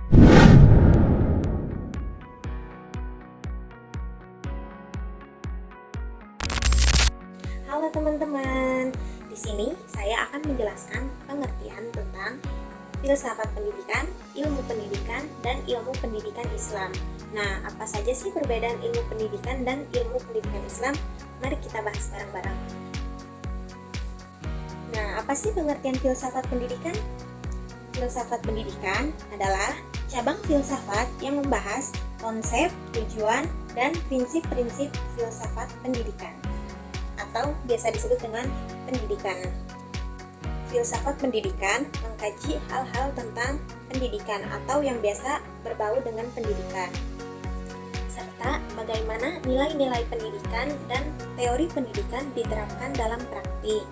Halo teman-teman, di sini saya akan menjelaskan pengertian tentang filsafat pendidikan, ilmu pendidikan, dan ilmu pendidikan Islam. Nah, apa saja sih perbedaan ilmu pendidikan dan ilmu pendidikan Islam? Mari kita bahas bareng-bareng. Nah, apa sih pengertian filsafat pendidikan? Filsafat pendidikan adalah cabang filsafat yang membahas konsep, tujuan, dan prinsip-prinsip filsafat pendidikan, atau biasa disebut dengan pendidikan. Filsafat pendidikan mengkaji hal-hal tentang pendidikan atau yang biasa berbau dengan pendidikan, serta bagaimana nilai-nilai pendidikan dan teori pendidikan diterapkan dalam praktik.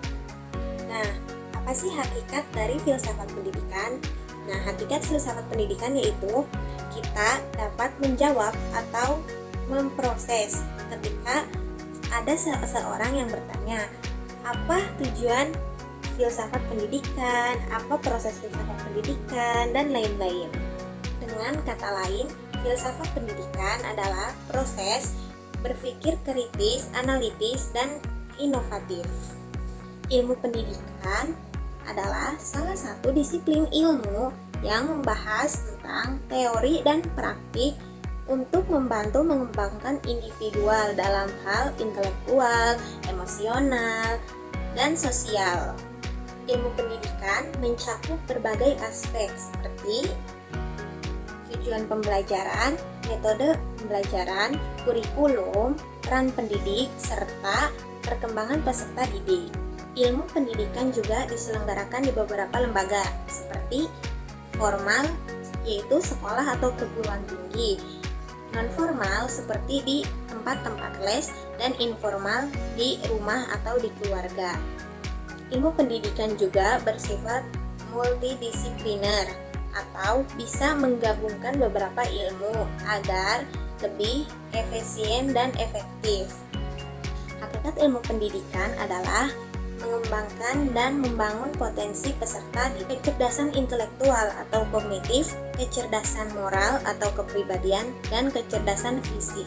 Nah, apa sih hakikat dari filsafat pendidikan? Nah, hakikat filsafat pendidikan yaitu kita dapat menjawab atau memproses ketika ada seseorang yang bertanya, apa tujuan filsafat pendidikan, apa proses filsafat pendidikan, dan lain-lain. Dengan kata lain, filsafat pendidikan adalah proses berpikir kritis, analitis, dan inovatif. Ilmu pendidikan adalah salah satu disiplin ilmu yang membahas tentang teori dan praktik untuk membantu mengembangkan individual dalam hal intelektual, emosional, dan sosial. Ilmu pendidikan mencakup berbagai aspek seperti tujuan pembelajaran, metode pembelajaran, kurikulum, peran pendidik, serta perkembangan peserta didik. Ilmu pendidikan juga diselenggarakan di beberapa lembaga seperti formal, yaitu sekolah atau perguruan tinggi, non-formal seperti di tempat-tempat les, dan informal di rumah atau di keluarga. Ilmu pendidikan juga bersifat multidisipliner atau bisa menggabungkan beberapa ilmu agar lebih efisien dan efektif. Hakikat ilmu pendidikan adalah mengembangkan dan membangun potensi peserta di kecerdasan intelektual atau kognitif, kecerdasan moral atau kepribadian, dan kecerdasan fisik.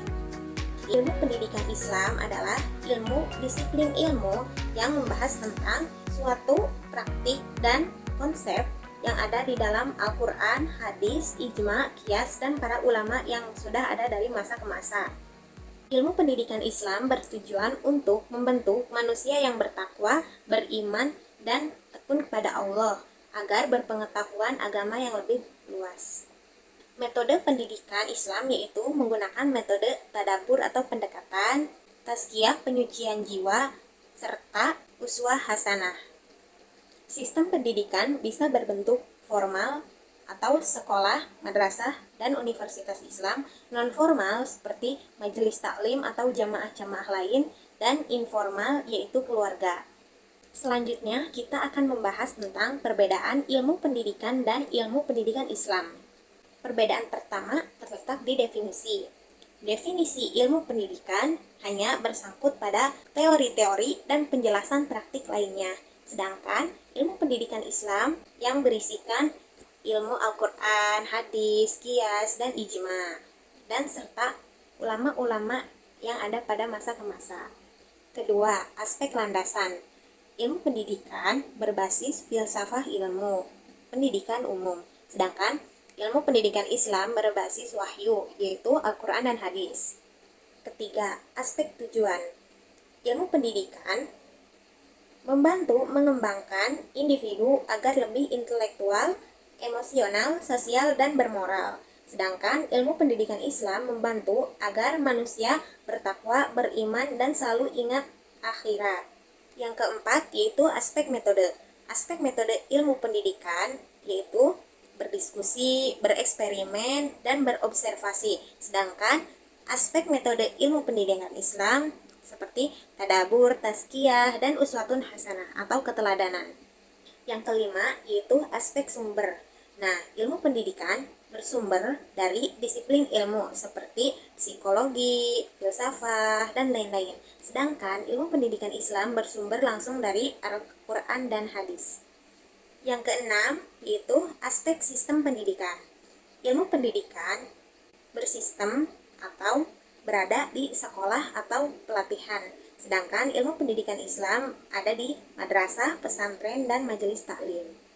Ilmu pendidikan Islam adalah disiplin ilmu yang membahas tentang suatu praktik dan konsep yang ada di dalam Al-Quran, hadis, ijma, qiyas, dan para ulama yang sudah ada dari masa ke masa. Ilmu pendidikan Islam bertujuan untuk membentuk manusia yang bertakwa, beriman, dan tekun kepada Allah agar berpengetahuan agama yang lebih luas. Metode pendidikan Islam yaitu menggunakan metode tadabbur atau pendekatan, tazkiyah penyucian jiwa, serta uswah hasanah. Sistem pendidikan bisa berbentuk formal atau sekolah, madrasah, dan universitas Islam, non-formal seperti majelis taklim atau jamaah-jamaah lain, dan informal yaitu keluarga. Selanjutnya, kita akan membahas tentang perbedaan ilmu pendidikan dan ilmu pendidikan Islam. Perbedaan pertama terletak di definisi. Definisi ilmu pendidikan hanya bersangkut pada teori-teori dan penjelasan praktik lainnya, sedangkan ilmu pendidikan Islam yang berisikan ilmu Al-Quran, hadis, qiyas, dan ijma, dan serta ulama-ulama yang ada pada masa ke masa. Kedua, aspek landasan. Ilmu pendidikan berbasis filsafah ilmu pendidikan umum, sedangkan ilmu pendidikan Islam berbasis wahyu, yaitu Al-Quran dan hadis. Ketiga, aspek tujuan. Ilmu pendidikan membantu mengembangkan individu agar lebih intelektual, emosional, sosial, dan bermoral. Sedangkan ilmu pendidikan Islam membantu agar manusia bertakwa, beriman, dan selalu ingat akhirat. Yang keempat yaitu aspek metode. Aspek metode ilmu pendidikan yaitu berdiskusi, bereksperimen, dan berobservasi. Sedangkan aspek metode ilmu pendidikan Islam seperti tadabbur, tazkiyah, dan uswatun hasanah atau keteladanan. Yang kelima yaitu aspek sumber. Nah, ilmu pendidikan bersumber dari disiplin ilmu seperti psikologi, filsafat, dan lain-lain. Sedangkan ilmu pendidikan Islam bersumber langsung dari Al-Quran dan hadis. Yang keenam yaitu aspek sistem pendidikan. Ilmu pendidikan bersistem atau berada di sekolah atau pelatihan. Sedangkan ilmu pendidikan Islam ada di madrasah, pesantren, dan majelis taklim.